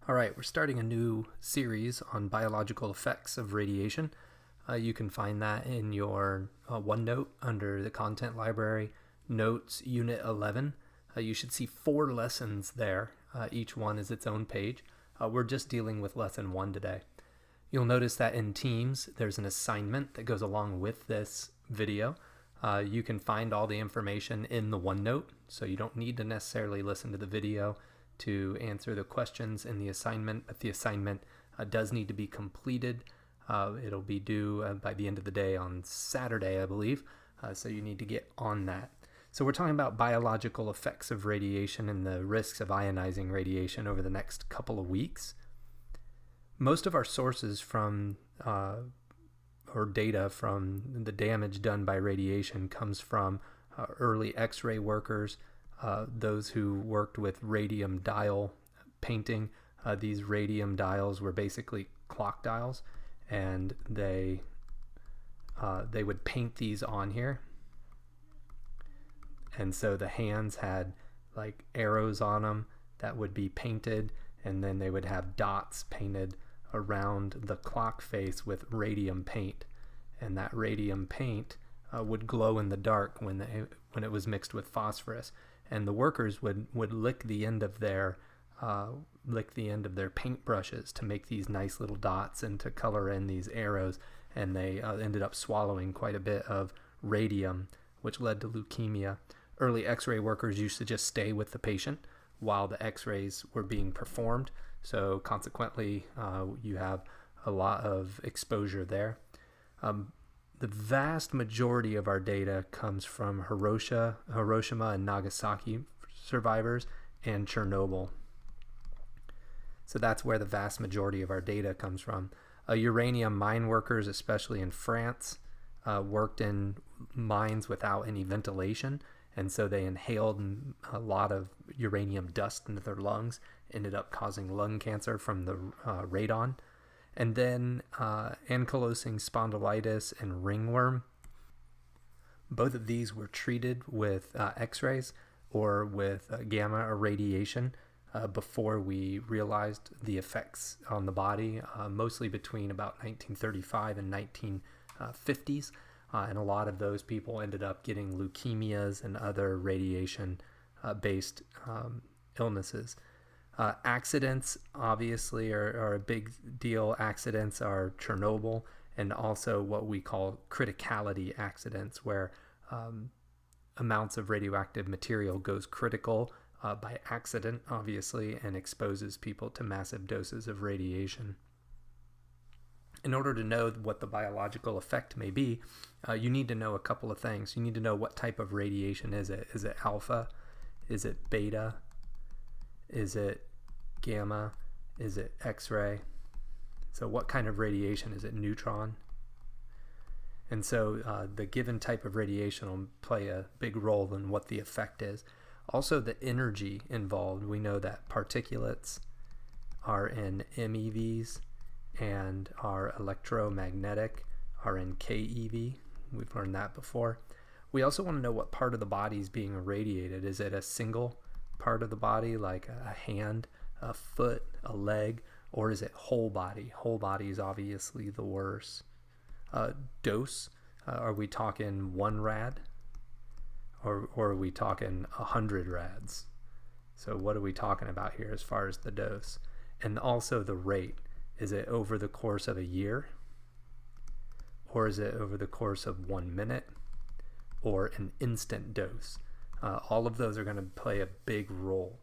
All right, we're starting a new series on biological effects of radiation. You can find that in your OneNote under the content library, Notes, Unit 11. You should see 4 lessons there. Each one is its own page. We're just dealing with lesson 1 today. You'll notice that in Teams, there's an assignment that goes along with this video. You can find all the information in the OneNote, so you don't need to necessarily listen to the video to answer the questions in the assignment, but the assignment does need to be completed. It'll be due by the end of the day on Saturday, I believe, so you need to get on that. So we're talking about biological effects of radiation and the risks of ionizing radiation over the next couple of weeks. Most of our sources from or data from the damage done by radiation comes from early X-ray workers, those who worked with radium dial painting. These radium dials were basically clock dials, and they would paint these on here. And so the hands had like arrows on them that would be painted, and then they would have dots painted around the clock face with radium paint. And that radium paint would glow in the dark when it was mixed with phosphorus. And the workers would lick the end of their paint brushes to make these nice little dots and to color in these arrows. And they ended up swallowing quite a bit of radium, which led to leukemia. Early X-ray workers used to just stay with the patient while the X-rays were being performed. So consequently, you have a lot of exposure there. The vast majority of our data comes from Hiroshima and Nagasaki survivors and Chernobyl. So that's where the vast majority of our data comes from. Uranium mine workers, especially in France, worked in mines without any ventilation, and so they inhaled a lot of uranium dust into their lungs, ended up causing lung cancer from the radon. And then ankylosing spondylitis and ringworm. Both of these were treated with X-rays or with gamma irradiation before we realized the effects on the body, mostly between about 1935 and 1950s. And a lot of those people ended up getting leukemias and other radiation-based illnesses. Accidents obviously are a big deal. Accidents are Chernobyl, and also what we call criticality accidents, where amounts of radioactive material goes critical by accident, obviously, and exposes people to massive doses of radiation. In order to know what the biological effect may be, you need to know a couple of things. You need to know what type of radiation is it. Is it alpha? Is it beta? Is it gamma? Is it X-ray? So what kind of radiation? Is it neutron? And so the given type of radiation will play a big role in what the effect is. Also the energy involved. We know that particulates are in MeVs and are electromagnetic are in KeV. We've learned that before. We also want to know what part of the body is being irradiated. Is it a single part of the body, like a hand, a foot, a leg, or is it whole body? Whole body is obviously the worst. Dose, are we talking 1 rad? Or are we talking 100 rads? So what are we talking about here as far as the dose? And also the rate. Is it over the course of a year? Or is it over the course of 1 minute? Or an instant dose? All of those are going to play a big role.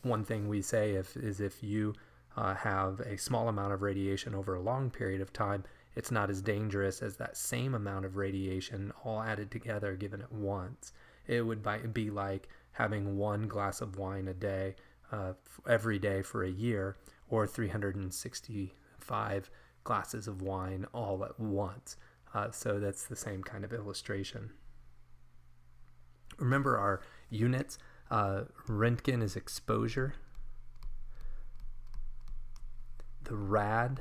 One thing we say is if you have a small amount of radiation over a long period of time, it's not as dangerous as that same amount of radiation all added together given at once. It would be like having 1 glass of wine a day every day for a year, or 365 glasses of wine all at once. So that's the same kind of illustration. Remember our units. Röntgen is exposure. The rad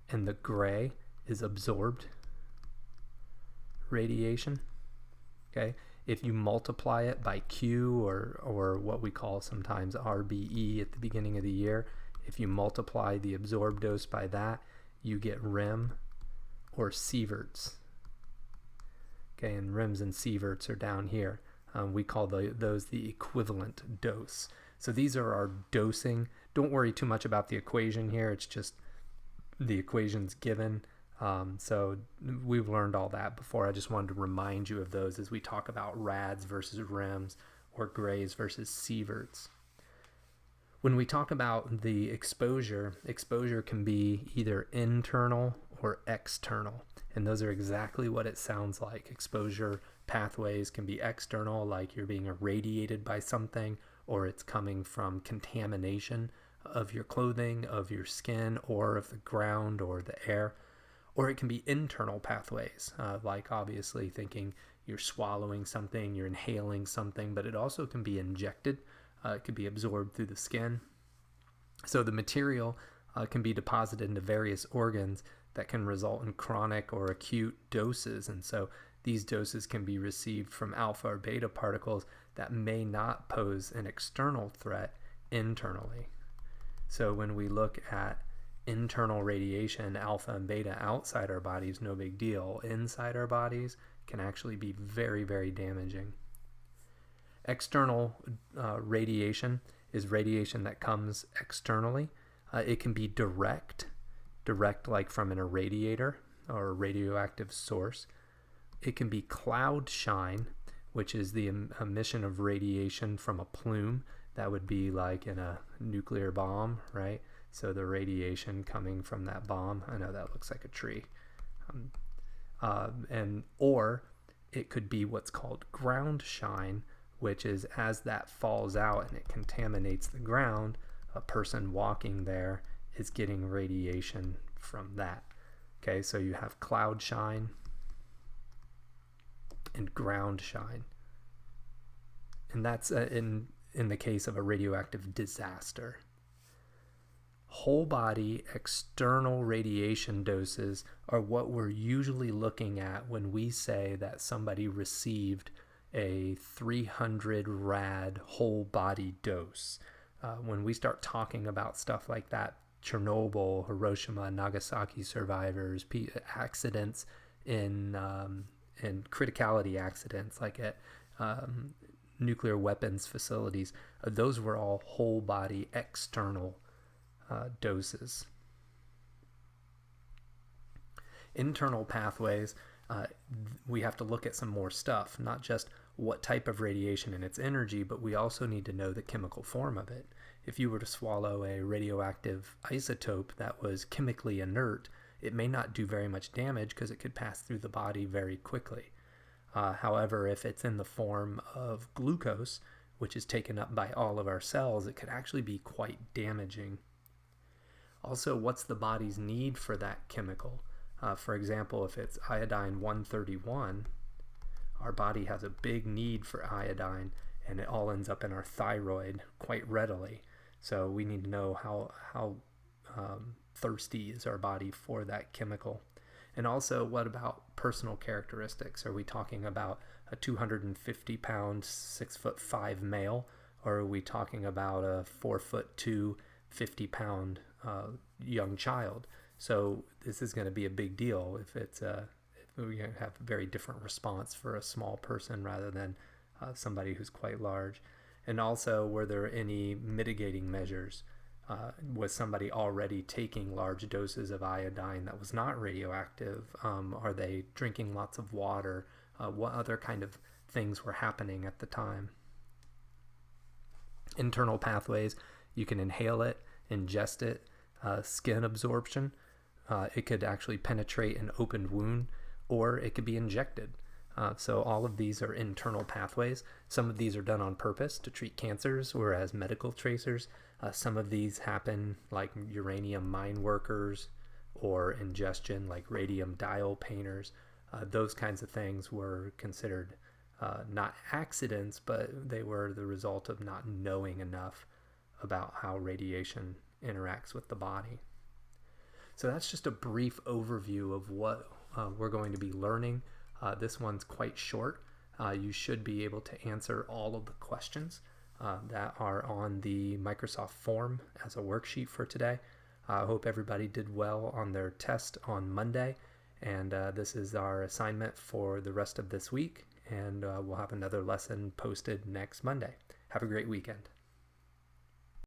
and the gray is absorbed radiation. Okay, if you multiply it by Q or what we call sometimes RBE at the beginning of the year, If you multiply the absorbed dose by that, you get rem or sieverts. Okay, and rems and sieverts are down here. We call those the equivalent dose. So these are our dosing. Don't worry too much about the equation here. It's just the equation's given. So we've learned all that before. I just wanted to remind you of those as we talk about rads versus rems or grays versus sieverts. When we talk about the exposure can be either internal or external. And those are exactly what it sounds like. Exposure pathways can be external, like you're being irradiated by something, or it's coming from contamination of your clothing, of your skin, or of the ground or the air. Or it can be internal pathways, like obviously thinking you're swallowing something, you're inhaling something, but it also can be injected. It could be absorbed through the skin. So the material can be deposited into various organs that can result in chronic or acute doses. And so these doses can be received from alpha or beta particles that may not pose an external threat internally. So when we look at internal radiation, alpha and beta outside our bodies, no big deal. Inside our bodies can actually be very, very damaging. External radiation is radiation that comes externally. It can be direct like from an irradiator or a radioactive source. It can be cloud shine, which is the emission of radiation from a plume. That would be like in a nuclear bomb, right? So the radiation coming from that bomb. I know that looks like a tree. Or it could be what's called ground shine, which is as that falls out and it contaminates the ground, a person walking there is getting radiation from that. Okay, so you have cloud shine and ground shine. And that's in the case of a radioactive disaster. Whole body external radiation doses are what we're usually looking at when we say that somebody received a 300 rad whole body dose. When we start talking about stuff like that, Chernobyl, Hiroshima, Nagasaki survivors, accidents in criticality accidents like at nuclear weapons facilities, those were all whole body external doses. Internal pathways, we have to look at some more stuff, not just what type of radiation and its energy, but we also need to know the chemical form of it. If you were to swallow a radioactive isotope that was chemically inert, it may not do very much damage because it could pass through the body very quickly. However, if it's in the form of glucose, which is taken up by all of our cells, it could actually be quite damaging. Also, what's the body's need for that chemical? For example, if it's iodine 131, our body has a big need for iodine, and it all ends up in our thyroid quite readily. So we need to know how thirsty is our body for that chemical. And also, what about personal characteristics? Are we talking about a 250-pound, 6'5" male, or are we talking about a 4'2", 50-pound young child? So this is going to be a big deal if we have a very different response for a small person rather than somebody who's quite large. And also, were there any mitigating measures? Was somebody already taking large doses of iodine that was not radioactive? Are they drinking lots of water? What other kind of things were happening at the time? Internal pathways, you can inhale it, ingest it, skin absorption. It could actually penetrate an opened wound, or it could be injected. So all of these are internal pathways. Some of these are done on purpose to treat cancers or as medical tracers. Some of these happen like uranium mine workers or ingestion like radium dial painters. Those kinds of things were considered not accidents, but they were the result of not knowing enough about how radiation interacts with the body. So that's just a brief overview of what we're going to be learning. This one's quite short. You should be able to answer all of the questions. that are on the Microsoft form as a worksheet for today. I hope everybody did well on their test on Monday, and this is our assignment for the rest of this week, and we'll have another lesson posted next Monday. Have a great weekend.